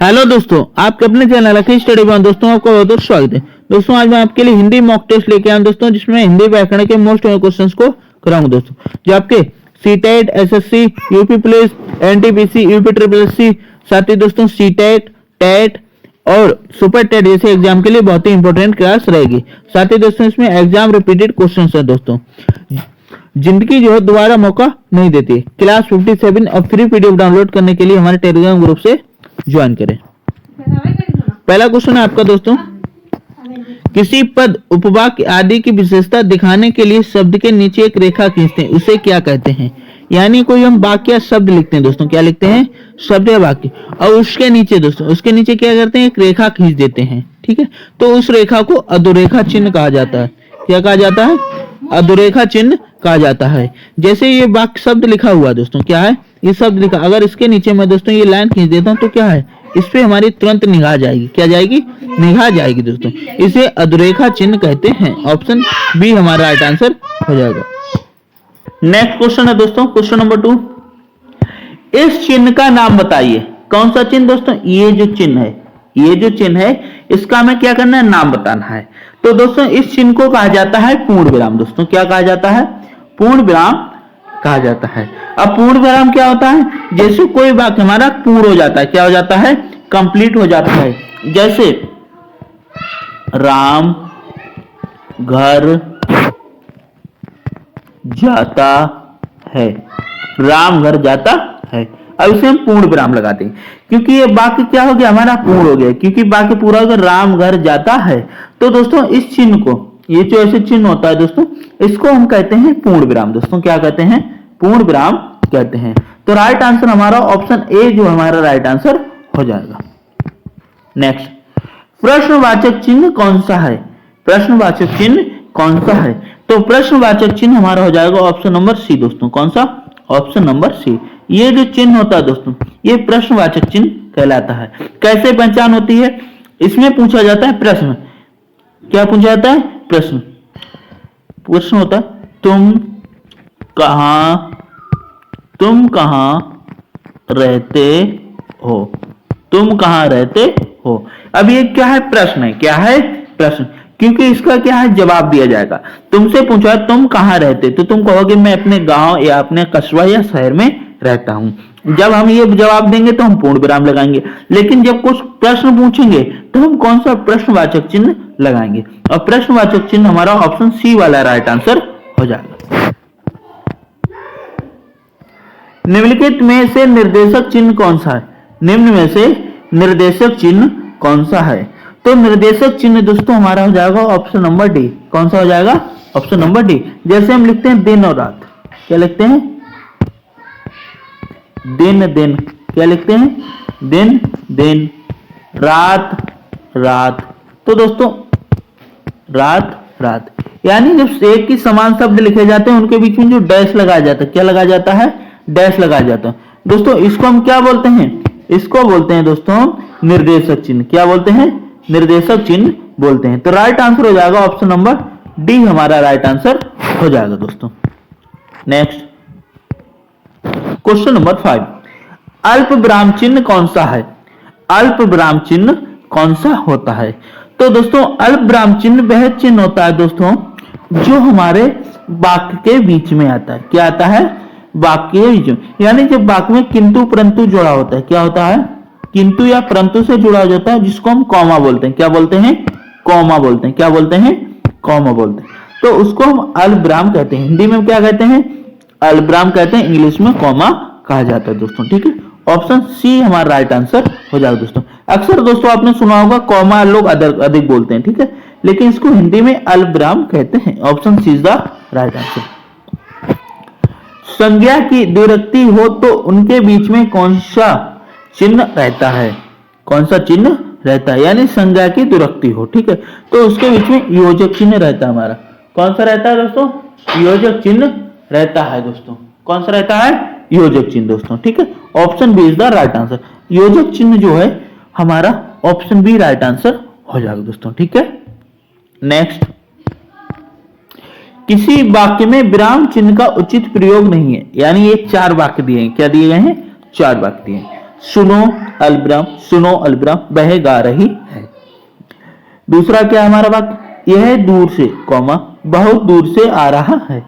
Hello दोस्तों, आपके अपने चैनल लकी स्टडी में दोस्तों आपका बहुत बहुत स्वागत है। दोस्तों आज मैं आपके लिए हिंदी मॉक टेस्ट लेके आया हूं दोस्तों, जिसमें हिंदी व्याकरण के मोस्ट क्वेश्चंस को कराऊंगा दोस्तों, जो आपके CTET, SSC, UP police, NTPC, UP triple SC, साथ ही दोस्तों सीटेट, टेट और सुपर टेट जैसे एग्जाम के लिए बहुत ही इंपॉर्टेंट क्लास रहेगी। साथ ही दोस्तों इसमें एग्जाम रिपीटेड क्वेश्चन है दोस्तों। जिंदगी जो है दोबारा मौका नहीं देती। क्लास 57 और फ्री पीडीएफ डाउनलोड करने के लिए हमारे टेलीग्राम ग्रुप से ज्वाइन करें। पहला क्वेश्चन है आपका दोस्तों, किसी पद, उपवाक्य आदि की विशेषता दिखाने के लिए शब्द के नीचे एक रेखा खींचते हैं, उसे क्या कहते हैं? यानी कोई हम वाक्य या शब्द लिखते हैं दोस्तों, क्या लिखते हैं? शब्द या वाक्य, और उसके नीचे दोस्तों, उसके नीचे क्या करते हैं? एक रेखा खींच देते हैं, ठीक है। तो उस रेखा को अधोरेखा चिन्ह कहा जाता है। क्या कहा जाता है? अधोरेखा चिन्ह कहा जाता है। जैसे ये वाक्य शब्द लिखा हुआ दोस्तों, क्या है? ये शब्द लिखा, अगर इसके नीचे मैं दोस्तों ये लाइन खींच देता हूं तो क्या है? इस पे हमारी तुरंत निगाह जाएगी। क्या जाएगी? निगाह जाएगी दोस्तों। इसे अधोरेखा चिन्ह कहते हैं। ऑप्शन बी हमारा राइट आंसर हो जाएगा। नेक्स्ट क्वेश्चन है दोस्तों, क्वेश्चन नंबर 2, इस चिन्ह का नाम बताइए। कौन सा चिन्ह दोस्तों? ये जो चिन्ह है, ये जो चिन्ह है, इसका हमें क्या करना है? नाम बताना है। तो दोस्तों इस चिन्ह को कहा जाता है पूर्ण विराम दोस्तों। क्या कहा जाता है? पूर्ण विराम कहा जाता है। अब पूर्ण विराम क्या होता है? जैसे कोई वाक्य हमारा पूर्ण हो जाता है, क्या हो जाता है? कंप्लीट हो जाता है। जैसे राम घर जाता है, राम घर जाता है। अब इसे हम पूर्ण विराम लगाते हैं, क्योंकि ये वाक्य क्या हो गया? हमारा पूर्ण हो गया, क्योंकि वाक्य पूरा हो गया, राम घर जाता है। तो दोस्तों इस चिन्ह को, ये जो ऐसे चिन्ह होता है दोस्तों, इसको हम कहते हैं पूर्ण विराम दोस्तों। क्या कहते हैं? पूर्ण विराम कहते हैं। तो राइट आंसर हमारा ऑप्शन ए जो हमारा राइट आंसर हो जाएगा। नेक्स्ट, प्रश्नवाचक चिन्ह कौन सा है? प्रश्नवाचक चिन्ह कौन सा है? तो प्रश्नवाचक चिन्ह हमारा हो जाएगा ऑप्शन नंबर सी दोस्तों। कौन सा? Option number C. ये जो चिन्ह होता है दोस्तों, ये प्रश्नवाचक चिन्ह कहलाता है। कैसे पहचान होती है? इसमें पूछा जाता है प्रश्न। क्या पूछा जाता है? प्रश्न। प्रश्न होता है तुम कहां रहते हो? तुम कहां रहते हो? अब ये क्या है? प्रश्न है। क्या है? प्रश्न। क्योंकि इसका क्या है? जवाब दिया जाएगा। तुमसे पूछा तुम कहां रहते, तो तुम कहोगे मैं अपने गांव या अपने कस्बा या शहर में रहता हूं। जब हम ये जवाब देंगे तो हम पूर्ण विराम लगाएंगे। लेकिन जब कुछ प्रश्न पूछेंगे तो हम कौन सा प्रश्नवाचक चिन्ह लगाएंगे? और प्रश्नवाचक चिन्ह हमारा ऑप्शन सी वाला राइट आंसर हो जाएगा। निम्नलिखित में से निर्देशक चिन्ह कौन सा है? निम्न में से निर्देशक चिन्ह कौन सा है? तो निर्देशक चिन्ह दोस्तों हमारा हो जाएगा ऑप्शन नंबर डी। कौन सा हो जाएगा? Option number D. जैसे हम लिखते हैं दिन और रात, क्या लिखते हैं? दिन दिन। क्या लिखते हैं? दिन दिन। रात रात। तो दोस्तों रात रात, यानी जब एक ही समान शब्द लिखे जाते हैं उनके बीच में जो डैश लगाया जाता है, क्या लगाया जाता है? डैश लगाया जाता है दोस्तों। इसको हम क्या बोलते हैं? इसको बोलते हैं दोस्तों निर्देशक चिन्ह। क्या बोलते हैं? निर्देशक चिन्ह बोलते हैं। तो राइट आंसर हो जाएगा ऑप्शन नंबर डी हमारा राइट आंसर हो जाएगा दोस्तों। नेक्स्ट, क्वेश्चन नंबर 5, अल्प विराम चिन्ह कौन सा है? अल्प विराम चिन्ह कौन सा होता है? तो दोस्तों अल्प विराम चिन्ह वह चिन्ह होता है दोस्तों जो हमारे वाक्य के बीच में आता है। क्या आता है? वाक्य के बीच में, यानी जब वाक्य में किंतु परंतु जुड़ा होता है। क्या होता है? किंतु या परंतु से जुड़ा हो जाता है, जिसको हम कॉमा बोलते हैं। क्या बोलते हैं? कॉमा बोलते हैं। क्या बोलते हैं? कॉमा बोलते हैं। तो उसको हम अल्प विराम कहते हैं। हिंदी में क्या कहते हैं? अल्प विराम कहते हैं। इंग्लिश में कॉमा कहा जाता है दोस्तों, ठीक है। ऑप्शन सी हमारा राइट आंसर हो जाएगा दोस्तों। अक्सर दोस्तों आपने सुना होगा कॉमा लोग अधिक बोलते हैं, ठीक है, लेकिन इसको हिंदी में अल्प विराम कहते हैं। Option C is the right answer. संज्ञा की द्विरुक्ति हो तो उनके बीच में कौन सा चिन्ह रहता है? कौन सा चिन्ह रहता है? यानी संज्ञा की द्विरुक्ति हो, ठीक है, तो उसके बीच में योजक चिन्ह रहता है हमारा। कौन सा रहता है दोस्तों? योजक चिन्ह रहता है दोस्तों। कौन सा रहता है? योजक चिन्ह दोस्तों, ठीक है। Option B is the right answer. योजक चिन्ह जो है हमारा ऑप्शन बी राइट आंसर हो जाएगा दोस्तों, ठीक है। नेक्स्ट, किसी वाक्य में विराम चिन्ह का उचित प्रयोग नहीं है, यानी ये 4 वाक्य दिए हैं। क्या दिए गए हैं? 4 वाक्य दिए हैं। सुनो अल्पविराम, सुनो अल्पविराम, वह गा रही है। दूसरा क्या है हमारा वाक्य, यह दूर से कॉमा बहुत दूर से आ रहा है।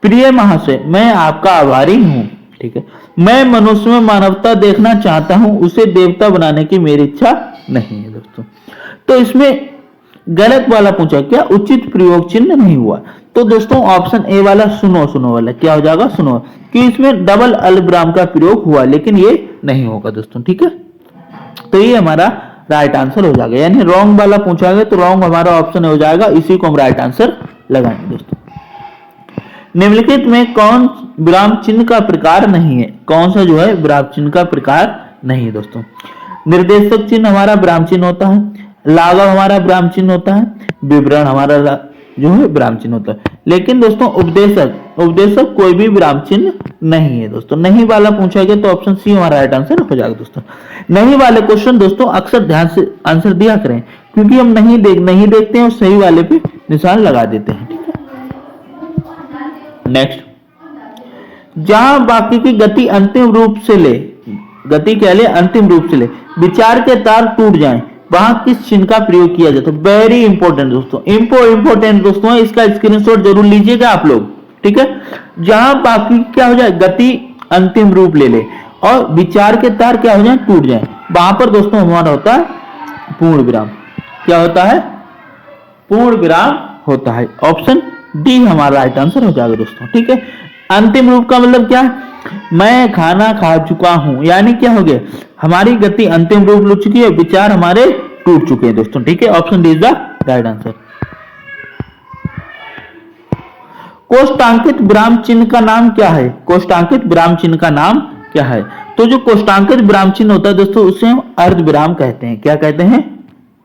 प्रिय महाशय, मैं आपका आभारी हूं। ठीक है, मैं मनुष्य में मानवता देखना चाहता हूं, उसे देवता बनाने की मेरी इच्छा नहीं है दोस्तों। तो इसमें गलत वाला पूछा, क्या उचित प्रयोग चिन्ह नहीं हुआ। तो दोस्तों ऑप्शन ए वाला सुनो सुनो वाला क्या हो जाएगा, सुनो, कि इसमें डबल अल्पविराम का प्रयोग हुआ, लेकिन ये नहीं होगा दोस्तों। ठीक है, तो ये हमारा राइट आंसर हो जाएगा, यानी रॉन्ग वाला पूछा गया तो रॉन्ग हमारा ऑप्शन हो जाएगा, इसी को हम राइट आंसर लगाएंगे दोस्तों। निम्नलिखित में कौन विराम चिन्ह का प्रकार नहीं है, कौन सा जो है विराम चिन्ह का प्रकार नहीं है दोस्तों। निर्देशक चिन्ह हमारा विराम चिन्ह होता है, लाघव हमारा विराम चिन्ह होता है, विवरण हमारा जो है विराम चिन्ह होता है, लेकिन दोस्तों उपदेशक कोई भी विराम चिन्ह नहीं है दोस्तों। नहीं वाला पूछा गया तो ऑप्शन सी हमारा राइट आंसर हो जाएगा दोस्तों। नहीं वाले क्वेश्चन दोस्तों अक्सर ध्यान से आंसर दिया करें, क्योंकि हम नहीं देखते हैं और सही वाले पे निशान लगा देते हैं। ठीक है, नेक्स्ट, जहां वाक्य की गति अंतिम रूप से ले, गति क्या ले, अंतिम रूप से ले, विचार के तार टूट जाएं, वहां किस चिन्ह का प्रयोग किया जाता है। वेरी इंपॉर्टेंट दोस्तों, इंपॉर्टेंट दोस्तों, इसका स्क्रीनशॉट जरूर लीजिएगा आप लोग। ठीक है, जहां वाक्य क्या हो जाए, गति अंतिम रूप ले ले और विचार के तार क्या हो जाए, टूट जाए, वहां पर दोस्तों हमारा होता है पूर्ण विराम। क्या होता है, पूर्ण विराम होता है। ऑप्शन डी हमारा राइट आंसर हो जाएगा दोस्तों। ठीक है, अंतिम रूप का मतलब क्या है, मैं खाना खा चुका हूं, यानी क्या हो गया, हमारी गति अंतिम रूप ले चुकी है, विचार हमारे टूट चुके हैं दोस्तों। ठीक है, option D is the right answer. कोष्टांकित विराम चिन्ह का नाम क्या है, कोष्टांकित विराम चिन्ह का नाम क्या है। तो जो कोष्टांकित विराम चिन्ह होता है दोस्तों, उसे हम अर्धविराम कहते हैं। क्या कहते हैं,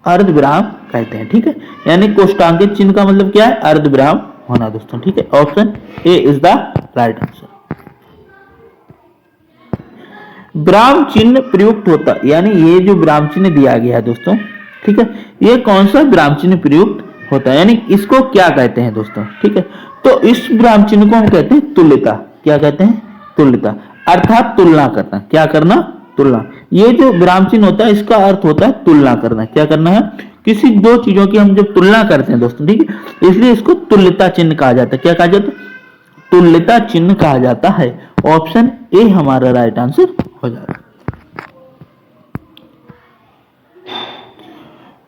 अर्धविराम कहते हैं। ठीक है, यानी कोष्टांकित चिन्ह का मतलब क्या है, अर्धविराम होना दोस्तों। ठीक है, option A is the right answer. विराम चिन्ह प्रयुक्त होता, यानी ये जो विराम चिन्ह दिया गया है दोस्तों, ठीक है, ये कौन सा विराम चिन्ह प्रयुक्त होता है, यानी इसको क्या कहते हैं दोस्तों। ठीक है, तो इस विराम चिन्ह को हम कहते हैं तुल्यता। क्या कहते हैं, तुल्यता, अर्थात तुलना करना। क्या करना, तुलना। ये जो विराम चिन्ह होता है इसका अर्थ होता है तुलना करना। क्या करना है, किसी दो चीजों की हम जब तुलना करते हैं दोस्तों, ठीक है, इसलिए इसको तुल्यता चिन्ह कहा जाता है। क्या कहा जाता है, तुल्यता चिन्ह कहा जाता है। ऑप्शन ए हमारा राइट आंसर हो जाएगा।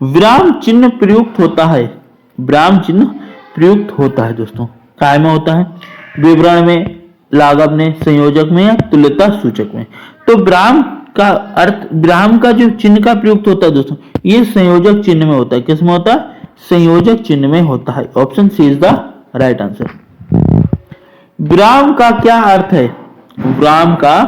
विराम चिन्ह प्रयुक्त होता है, विराम चिन्ह प्रयुक्त होता है दोस्तों, काय में होता है, विवरण में, लाघव में, संयोजक में या तुल्यता सूचक में। तो विराम का अर्थ, विराम का जो चिन्ह का प्रयुक्त होता है दोस्तों, ये संयोजक चिन्ह में होता है। किस में होता है, संयोजक चिन्ह में होता है। Option C is the right answer. विराम का क्या अर्थ है, विराम का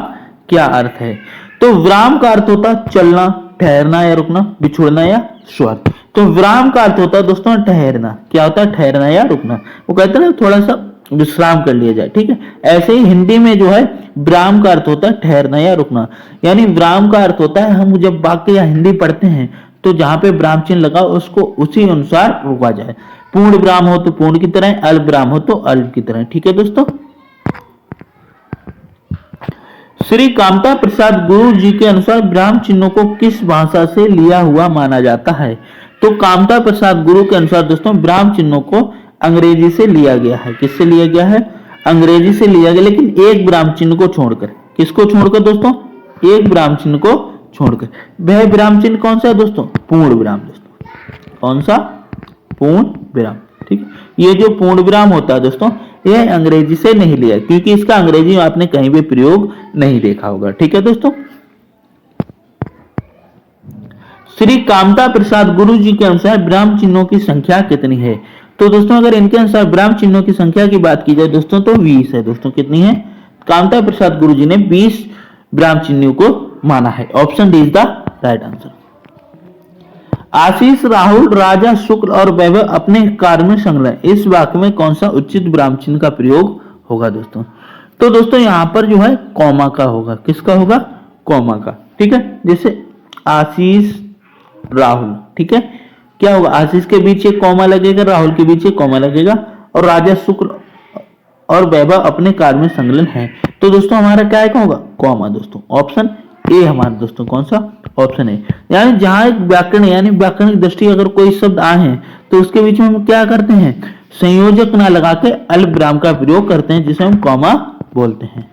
क्या अर्थ है। तो विराम का अर्थ होता है चलना, ठहरना या रुकना, बिछुड़ना या स्वर। तो विराम का अर्थ होता है दोस्तों ठहरना। क्या होता है, ठहरना या रुकना। वो कहते हैं ना थोड़ा सा विश्राम कर लिया जाए। ठीक है, ऐसे ही हिंदी में जो है विराम का अर्थ होता है ठहरना या रुकना। यानी विराम का अर्थ होता है हम जब वाक्य या हिंदी पढ़ते हैं तो जहां पे विराम चिन्ह लगा उसको उसी अनुसार रुका जाए। पूर्ण विराम हो तो पूर्ण की तरह, अल्प विराम हो तो अल्प की तरह। ठीक है दोस्तों, श्री कामता प्रसाद गुरु जी के अनुसार विराम चिन्हों को किस भाषा से लिया हुआ माना जाता है। तो कामता प्रसाद गुरु के अनुसार दोस्तों विराम चिन्हों को अंग्रेजी से लिया गया है। किससे लिया गया है, अंग्रेजी से लिया गया, लेकिन एक विराम चिन्ह को छोड़कर। किसको छोड़कर दोस्तों, एक विराम चिन्ह को छोड़कर। वह विराम चिन्ह कौन सा है दोस्तों, पूर्ण विराम दोस्तों। कौन सा, पूर्ण विराम। ठीक है, ये जो पूर्ण विराम होता है दोस्तों यह अंग्रेजी से नहीं लिया, क्योंकि इसका अंग्रेजी में आपने कहीं भी प्रयोग नहीं देखा होगा। ठीक है दोस्तों, श्री कामता प्रसाद गुरु जी के अनुसार विराम चिन्हों की संख्या कितनी है। तो दोस्तों अगर इनके अनुसार विराम चिन्हों की संख्या की बात की जाए दोस्तों तो 20 है दोस्तों। कितनी है, कामता प्रसाद गुरु जी ने 20 विराम चिन्हों को माना है। Option D is the right answer. Ashish, Rahul, Raja, Shukra और वैभव अपने कार्य में संलग्न, इस वाक्य में कौन सा उचित विराम चिन्ह का प्रयोग होगा दोस्तों। तो दोस्तों यहाँ पर जो है कॉमा का होगा। किसका होगा, कॉमा का। ठीक है, जैसे आशीष राहुल, ठीक है, क्या होगा, आशीष के बीच एक कॉमा लगेगा, राहुल के बीच एक कॉमा लगेगा, और राजा, शुक्र और वैभव अपने कार्य में संलग्न है। तो दोस्तों हमारा क्या होगा, कॉमा दोस्तों। ऑप्शन ए हमारा दोस्तों कौन सा ऑप्शन है। यानी जहां एक व्याकरण यानी व्याकरणिक दृष्टि अगर कोई शब्द आए हैं तो उसके बीच में हम क्या करते हैं, संयोजक ना लगा के अल्प विराम का प्रयोग करते हैं, जिसे हम कॉमा बोलते हैं।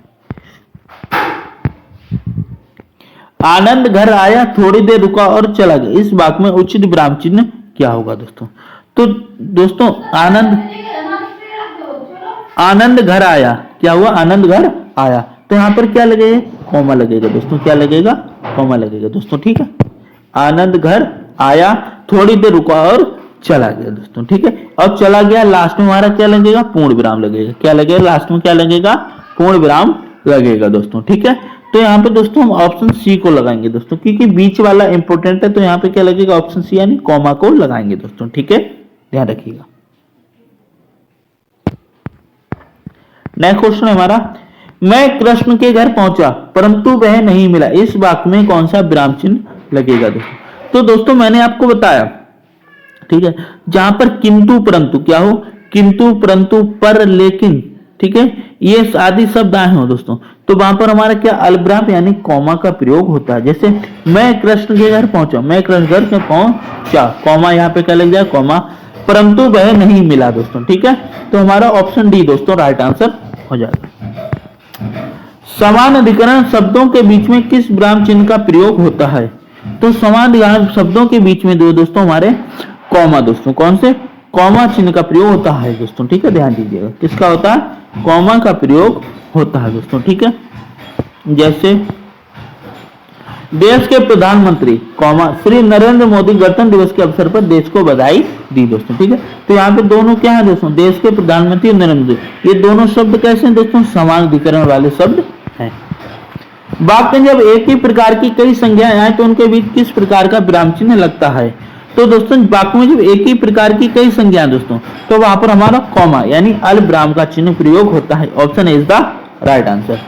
आनंद घर आया, थोड़ी देर रुका और चला गया, इस वाक्य में उचित विराम चिन्ह क्या होगा दोस्तों। तो दोस्तों आनंद घर आया, क्या हुआ, आनंद घर आया, तो यहां पर क्या लगेगा, कॉमा लगेगा दोस्तों, क्या लगेगा, कॉमा लगेगा दोस्तों, ठीक है। आनंद घर आया, थोड़ी देर रुका और चला गया दोस्तों, ठीक है। अब चला गया, लास्ट में हमारा क्या लगेगा, पूर्ण विराम लगेगा, क्या लगेगा, लास्ट में क्या लगेगा, पूर्ण विराम लगेगा दोस्तों, ठीक है। तो यहाँ पे दोस्तों हम ऑप्शन सी को लगाएंगे दोस्तों, क्योंकि बीच वाला इंपोर्टेंट है, तो यहाँ पे क्या लगेगा, ऑप्शन सी यानी कॉमा को लगाएंगे दोस्तों, ठीक है, ध्यान रखिएगा। नेक्स्ट क्वेश्चन है हमारा, मैं कृष्ण के घर पहुंचा परंतु वह नहीं मिला, इस वाक्य में कौन सा विराम चिन्ह लगेगा दोस्तों। तो दोस्तों मैंने आपको बताया, ठीक है, जहां पर किंतु परंतु क्या हो, किंतु परंतु पर लेकिन, ठीक है, ये आदि शब्द आए हो दोस्तों, तो वहां पर हमारा क्या अल्पविराम यानी कॉमा का प्रयोग होता है। जैसे मैं कृष्ण के घर पहुंचा, मैं कृष्ण घर में पहुंचा, कॉमा यहाँ पे क्या लग जाए, कॉमा, परंतु वह नहीं मिला दोस्तों, ठीक है। तो हमारा ऑप्शन डी दोस्तों राइट आंसर हो जाएगा। समान अधिकरण शब्दों के बीच में किस विराम चिन्ह का प्रयोग होता है। तो समान अधिकरण शब्दों के बीच में दोस्तों हमारे कॉमा दोस्तों, कौन से, कॉमा चिन्ह का प्रयोग होता है दोस्तों, ठीक है, ध्यान दीजिएगा, किसका होता है, कॉमा का प्रयोग होता है दोस्तों, ठीक है। जैसे देश के प्रधानमंत्री कॉमा श्री नरेंद्र मोदी गणतंत्र दिवस के अवसर पर देश को बधाई दी दोस्तों, ठीक है। तो यहाँ पे दोनों क्या है दोस्तों, देश के प्रधानमंत्री नरेंद्र मोदी, ये दोनों शब्द कैसे हैं दोस्तों, समान अधिकरण वाले शब्द हैं। वाक्य में जब एक ही प्रकार की कई संज्ञाएं आए तो उनके बीच किस प्रकार का विराम चिन्ह लगता है। तो दोस्तों वाक्य में जब एक ही प्रकार की कई संज्ञाएं दोस्तों, तो वहां पर हमारा कॉमा यानी अल्प विराम का चिन्ह प्रयोग होता है, option is the right answer.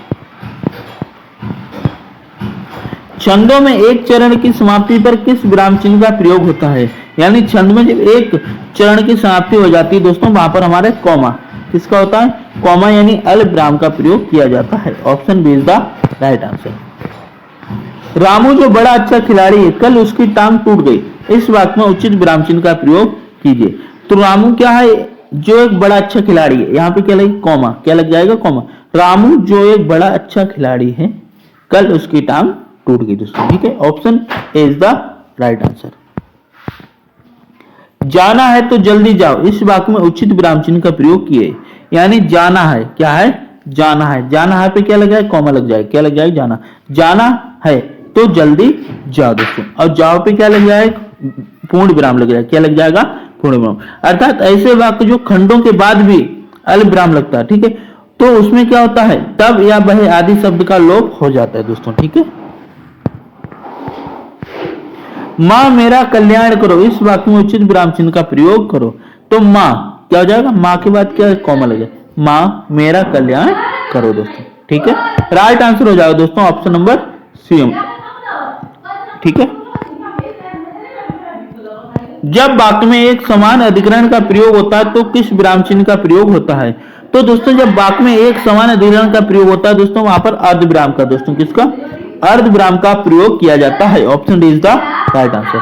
छंदों में एक चरण की समाप्ति पर किस विराम चिन्ह का प्रयोग होता है। यानी छंद में जब एक चरण की समाप्ति हो जाती है दोस्तों, वहां पर हमारे कॉमा किसका होता है, कॉमा यानी अल्प विराम का प्रयोग किया जाता है, option B is the right answer. Ramu जो बड़ा अच्छा खिलाड़ी है, कल उसकी टांग टूट गई, इस वाक्य में उचित विराम चिन्ह का प्रयोग कीजिए। तो रामू क्या है, जो एक बड़ा अच्छा खिलाड़ी है, यहाँ पे क्या लगे, कॉमा, क्या लग जाएगा, कॉमा, रामू जो एक बड़ा अच्छा खिलाड़ी है, कल उसकी टांग टूट गई दोस्तों, ठीक है, option A is the right answer. जाना है तो जल्दी जाओ, इस वाक्य में उचित विराम चिन्ह का प्रयोग किए। यानी जाना है, क्या है, जाना है, जाना है पे क्या लग जाए, कॉमा लग जाए, क्या लग जाए, जाना, जाना है तो जल्दी जाओ दोस्तों, और जाओ पे क्या लग जाए, पूर्ण विराम लग जाए, क्या लग जाएगा, पूर्ण विराम। अर्थात ऐसे वाक्य जो खंडों के बाद भी अल्प विराम लगता है, ठीक है, तो उसमें क्या होता है, तब या वह आदि शब्द का लोप हो जाता है दोस्तों, ठीक है। माँ मेरा कल्याण करो, इस वाक्य में उचित विराम चिन्ह का प्रयोग करो। तो माँ क्या हो जाएगा, माँ के बाद क्या, कॉमा लग जाए, माँ मेरा कल्याण करो दोस्तों, ठीक है, राइट आंसर हो जाएगा दोस्तों ऑप्शन नंबर सी, ठीक है। जब वाक्य में एक समान अधिकरण का प्रयोग होता है तो किस विराम चिन्ह का प्रयोग होता है। तो दोस्तों जब वाक्य में एक समान अधिकरण का प्रयोग होता है दोस्तों, वहां पर अर्ध विराम का दोस्तों, किसका, अर्ध विराम का प्रयोग किया जाता है, option D is the right answer.